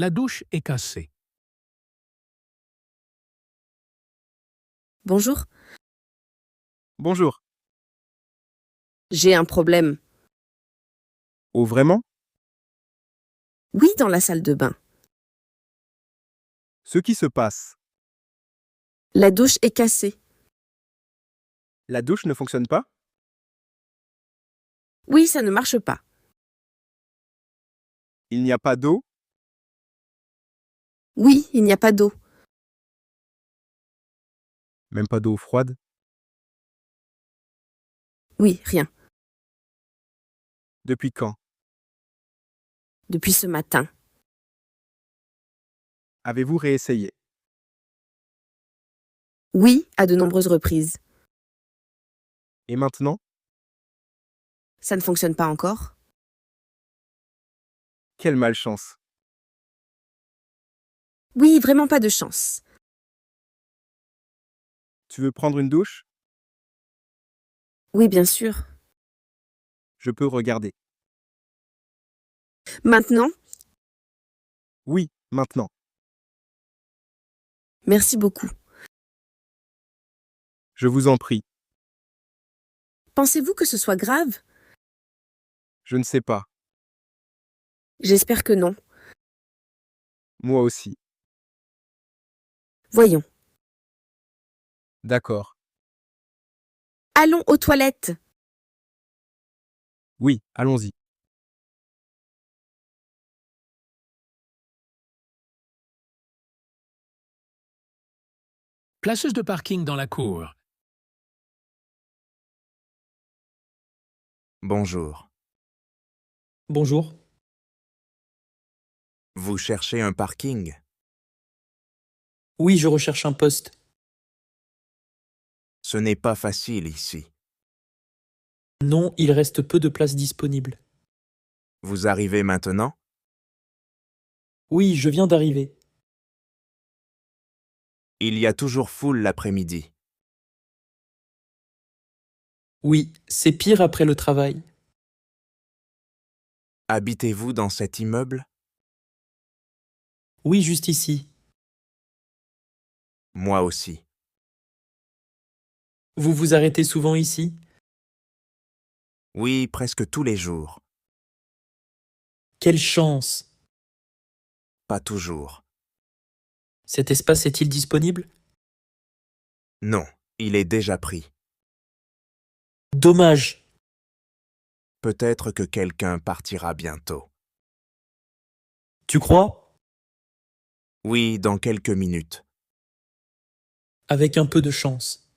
La douche est cassée. Bonjour, Bonjour. j'ai un problème. Oh, vraiment? Oui, dans la salle de bain. Ce qui se passe. La douche est cassée. La douche ne fonctionne pas? Oui, ça ne marche pas. Il n'y a pas d'eau? Oui, il n'y a pas d'eau. Même pas d'eau froide? Oui, rien. Depuis quand? Depuis ce matin. Avez-vous réessayé? Oui, à de nombreuses reprises. Et maintenant? Ça ne fonctionne pas encore? Quelle malchance. Oui, vraiment pas de chance. Tu veux prendre une douche? Oui, bien sûr. Je peux regarder. Maintenant? Oui, maintenant. Merci beaucoup. Je vous en prie. Pensez-vous que ce soit grave? Je ne sais pas. J'espère que non. Moi aussi. Voyons. D'accord. Allons aux toilettes. Oui, allons-y. Placeuse de parking dans la cour. Bonjour. Bonjour. Vous cherchez un parking? Oui, je recherche un poste. Ce n'est pas facile ici. Non, il reste peu de places disponibles. Vous arrivez maintenant? Oui, je viens d'arriver. Il y a toujours foule l'après-midi. Oui, c'est pire après le travail. Habitez-vous dans cet immeuble? Oui, juste ici. Moi aussi. Vous vous arrêtez souvent ici? Oui, presque tous les jours. Quelle chance! Pas toujours. Cet espace est-il disponible? Non, il est déjà pris. Dommage. Peut-être que quelqu'un partira bientôt. Tu crois? Oui, dans quelques minutes. Avec un peu de chance.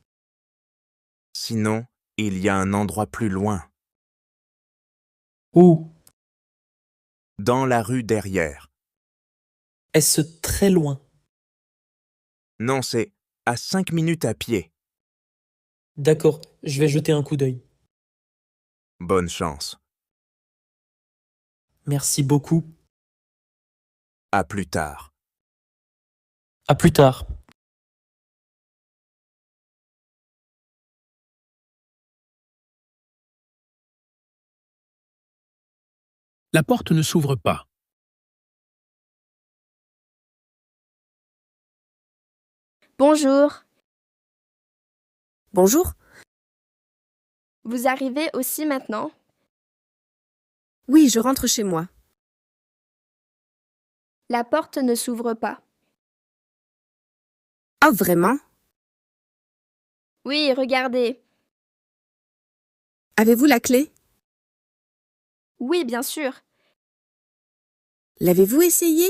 Sinon, il y a un endroit plus loin, Où? dans la rue derrière. Est-ce très loin? Non, c'est à 5 minutes à pied. D'accord, je vais jeter un coup d'œil. Bonne chance. Merci beaucoup. À plus tard. À plus tard. La porte ne s'ouvre pas. Bonjour, Bonjour. vous arrivez aussi maintenant? Oui, je rentre chez moi. La porte ne s'ouvre pas. Oh, vraiment? Oui, regardez. Avez-vous la clé? Oui, bien sûr. L'avez-vous essayé?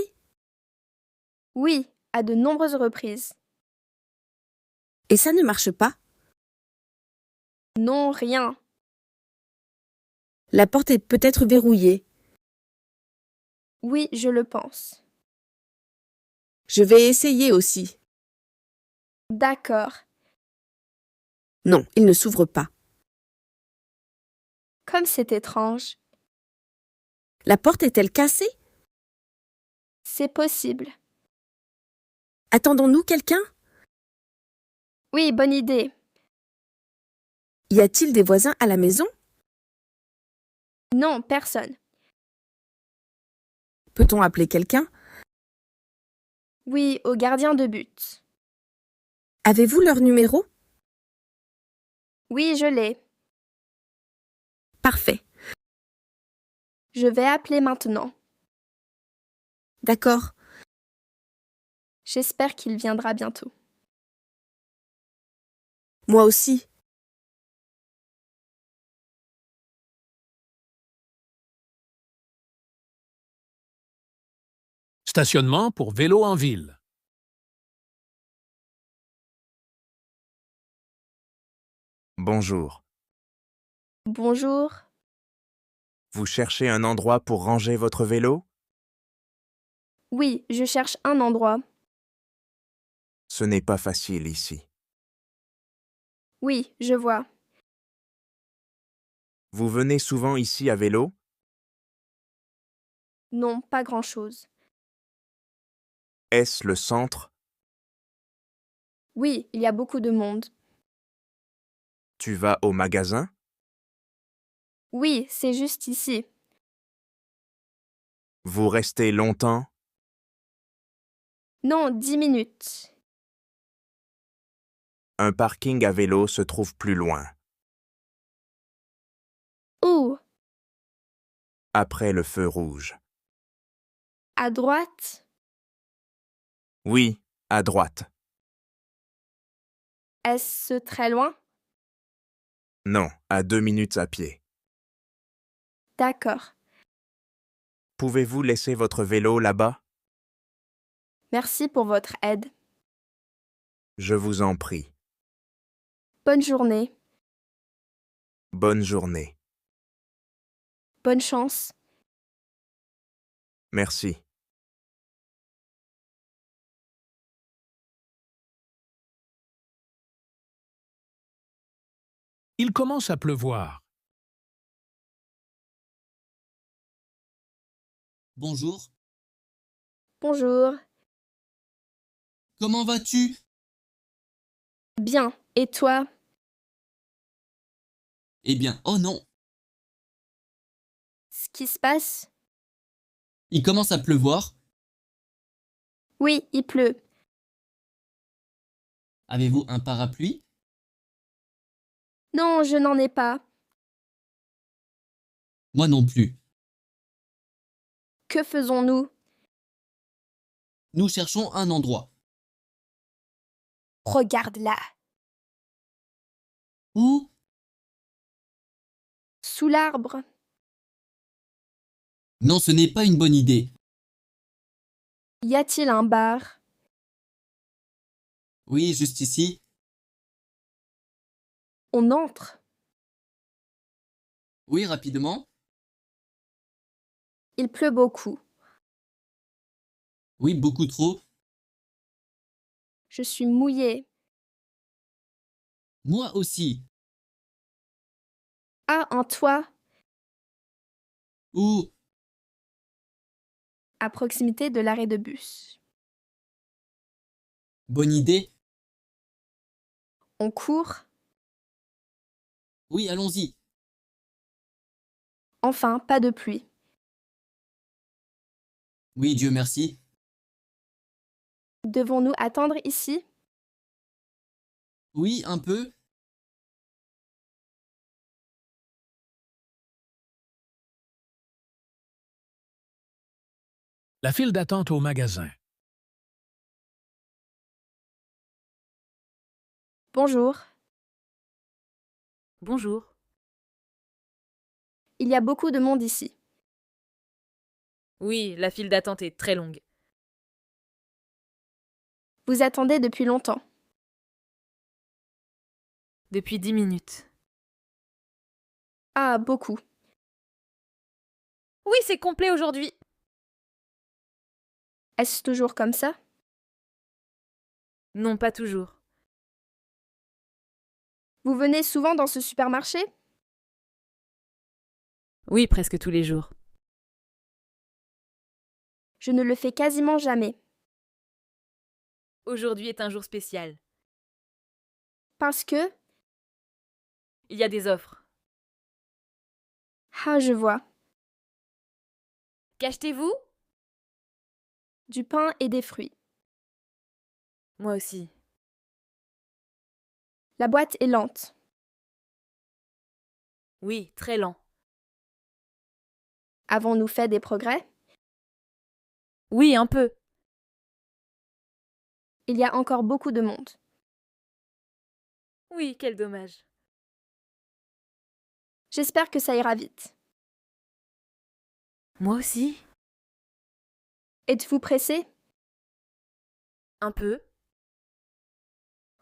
Oui, à de nombreuses reprises. Et ça ne marche pas? Non, rien. La porte est peut-être verrouillée. Oui, je le pense. Je vais essayer aussi. D'accord. Non, il ne s'ouvre pas. Comme c'est étrange. La porte est-elle cassée? C'est possible. Attendons-nous quelqu'un? Oui, bonne idée. Y a-t-il des voisins à la maison? Non, personne. Peut-on appeler quelqu'un? Oui, au gardien de but. Avez-vous leur numéro? Oui, je l'ai. Parfait. Je vais appeler maintenant. D'accord. J'espère qu'il viendra bientôt. Moi aussi. Stationnement pour vélo en ville. Bonjour. Bonjour. Vous cherchez un endroit pour ranger votre vélo? Oui, je cherche un endroit. Ce n'est pas facile ici. Oui, je vois. Vous venez souvent ici à vélo? Non, pas grand-chose. Est-ce le centre? Oui, il y a beaucoup de monde. Tu vas au magasin? Oui, c'est juste ici. Vous restez longtemps? Non, 10 minutes. Un parking à vélo se trouve plus loin, Où? après le feu rouge. À droite? Oui, à droite. Est-ce très loin? Non, à 2 minutes à pied. D'accord. Pouvez-vous laisser votre vélo là-bas? Merci pour votre aide. Je vous en prie. Bonne journée. Bonne journée. Bonne chance. Merci. Il commence à pleuvoir. Bonjour, Bonjour. comment vas-tu? Bien. Et toi? Eh bien, oh non, Ce qui se passe? il commence à pleuvoir. Oui, il pleut. Avez-vous un parapluie? Non, je n'en ai pas. Moi non plus. Que faisons-nous? Nous cherchons un endroit. Regarde là. Où? Sous l'arbre. Non, ce n'est pas une bonne idée. Y a-t-il un bar? Oui, juste ici. On entre. Oui, rapidement. Il pleut beaucoup. Oui, beaucoup trop. Je suis mouillée. Moi aussi. Ah, un toit. Où? À proximité de l'arrêt de bus. Bonne idée. On court. Oui, allons-y. Enfin, pas de pluie. Oui, Dieu merci. Devons-nous attendre ici? Oui, un peu. La file d'attente au magasin. Bonjour. Bonjour. Il y a beaucoup de monde ici. Oui, la file d'attente est très longue. Vous attendez depuis longtemps. Depuis 10 minutes. Ah, beaucoup. Oui, c'est complet aujourd'hui. Est-ce toujours comme ça? Non, pas toujours. Vous venez souvent dans ce supermarché? Oui, presque tous les jours. Je ne le fais quasiment jamais. Aujourd'hui est un jour spécial. Parce que... Il y a des offres. Ah, je vois. Qu'achetez-vous? Du pain et des fruits. Moi aussi. La boîte est lente. Oui, très lent. Avons-nous fait des progrès? Oui, un peu. Il y a encore beaucoup de monde. Oui, quel dommage. J'espère que ça ira vite. Moi aussi. Êtes-vous pressé? Un peu.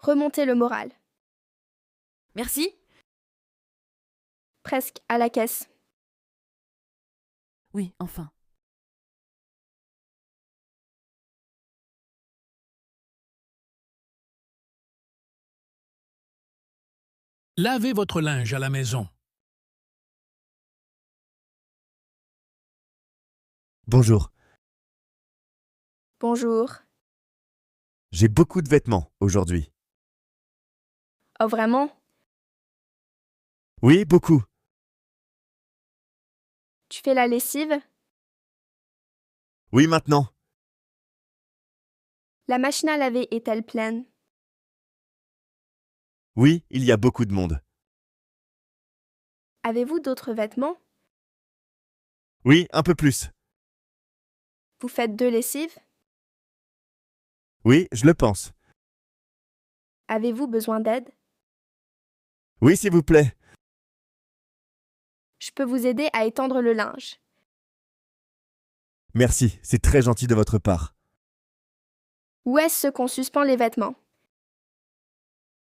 Remontez le moral. Merci. Presque à la caisse. Oui, enfin. Lavez votre linge à la maison. Bonjour. Bonjour. J'ai beaucoup de vêtements aujourd'hui. Oh vraiment? Oui, beaucoup. Tu fais la lessive? Oui, maintenant. La machine à laver est-elle pleine? Oui, il y a beaucoup de monde. Avez-vous d'autres vêtements? Oui, un peu plus. Vous faites 2 lessives? Oui, je le pense. Avez-vous besoin d'aide? Oui, s'il vous plaît. Je peux vous aider à étendre le linge. Merci, c'est très gentil de votre part. Où est-ce qu'on suspend les vêtements?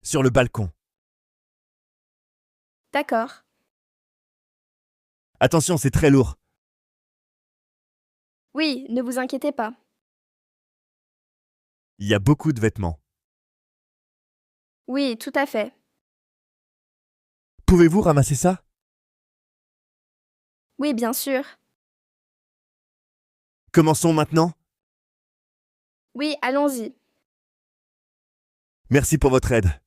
Sur le balcon. D'accord. Attention, c'est très lourd. Oui, ne vous inquiétez pas. Il y a beaucoup de vêtements. Oui, tout à fait. Pouvez-vous ramasser ça? Oui, bien sûr. Commençons maintenant. Oui, allons-y. Merci pour votre aide.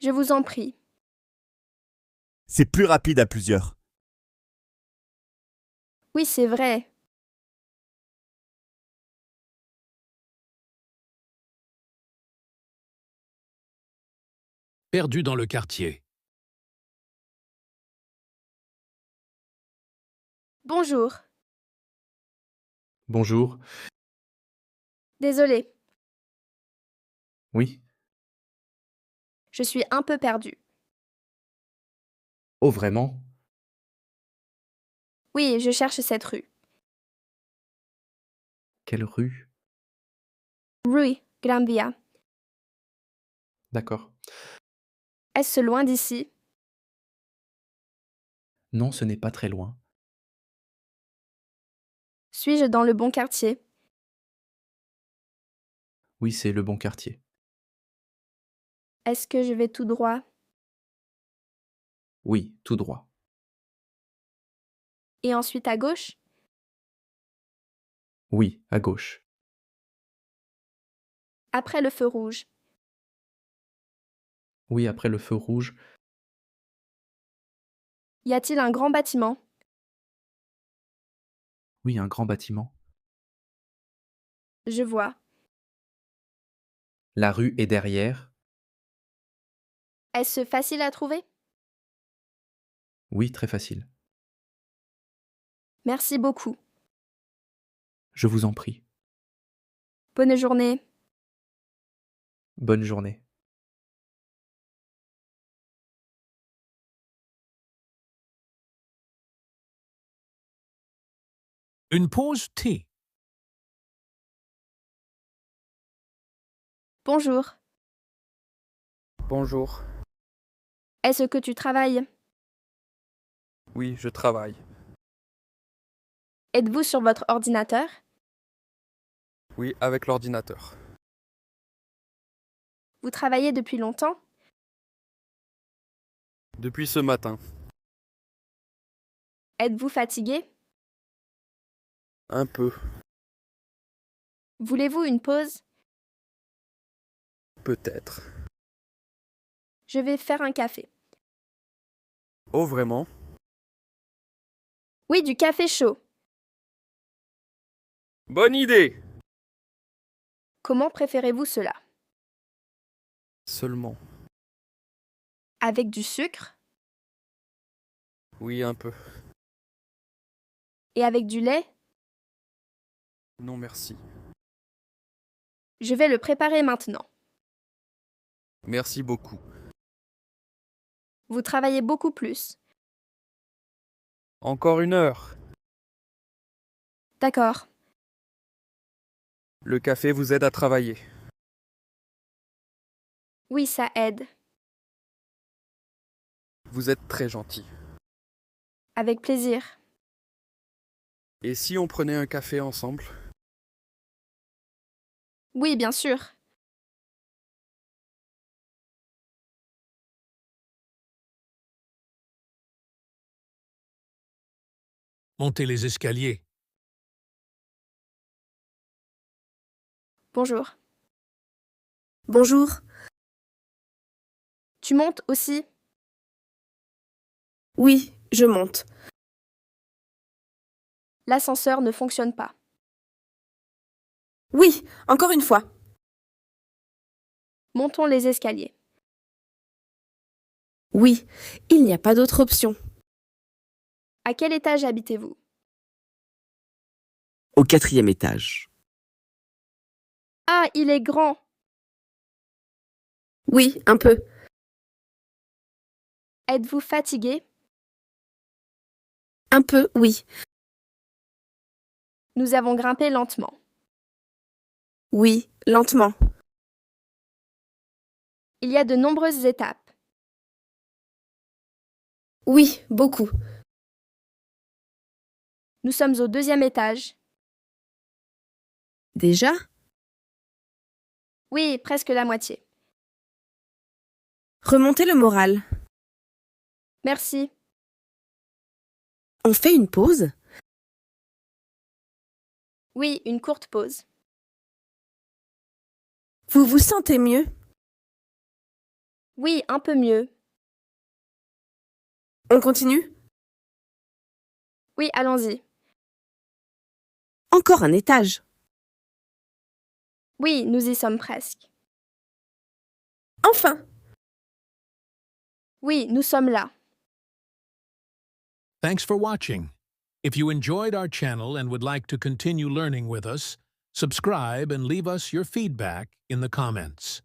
Je vous en prie. C'est plus rapide à plusieurs. Oui, c'est vrai. Perdu dans le quartier. Bonjour. Bonjour. Désolée, Oui. je suis un peu perdue. Oh, vraiment? Oui, je cherche cette rue. Quelle rue? Rue Granvia. D'accord. Est-ce loin d'ici? Non, ce n'est pas très loin. Suis-je dans le bon quartier? Oui, c'est le bon quartier. Est-ce que je vais tout droit? Oui, tout droit. Et ensuite à gauche? Oui, à gauche. Après le feu rouge. Oui, après le feu rouge. Y a-t-il un grand bâtiment? Oui, un grand bâtiment. Je vois. La rue est derrière. Est-ce facile à trouver? Oui, très facile. Merci beaucoup. Je vous en prie. Bonne journée. Bonne journée. Une pause thé. Bonjour. Bonjour. Est-ce que tu travailles? Oui, je travaille. Êtes-vous sur votre ordinateur? Oui, avec l'ordinateur. Vous travaillez depuis longtemps? Depuis ce matin. Êtes-vous fatigué? Un peu. Voulez-vous une pause? Peut-être. Je vais faire un café. Oh, vraiment? Oui, du café chaud. Bonne idée! Comment préférez-vous cela? Seulement. Avec du sucre Oui, un peu. et avec du lait? Non, merci. Je vais le préparer maintenant. Merci beaucoup. Vous travaillez beaucoup plus. Encore 1 heure. D'accord. Le café vous aide à travailler. Oui, ça aide. Vous êtes très gentil. Avec plaisir. Et si on prenait un café ensemble? Oui, bien sûr. Montez les escaliers. Bonjour. Bonjour. Tu montes aussi? Oui, je monte. L'ascenseur ne fonctionne pas. Oui, encore une fois. Montons les escaliers. Oui, il n'y a pas d'autre option. À quel étage habitez-vous? Au 4e étage. Ah, il est grand. Oui, un peu. Êtes-vous fatigué? Un peu, oui. Nous avons grimpé lentement. Oui, lentement. Il y a de nombreuses étapes. Oui, beaucoup. Nous sommes au 2e étage. Déjà? Oui, presque la moitié. Remontez le moral. Merci. On fait une pause? Oui, une courte pause. Vous vous sentez mieux? Oui, un peu mieux. On continue? Oui, allons-y. Encore un étage. Oui, nous y sommes presque. Enfin! Oui, nous sommes là. Thanks for watching. If you enjoyed our channel and would like to continue learning with us, subscribe and leave us your feedback in the comments.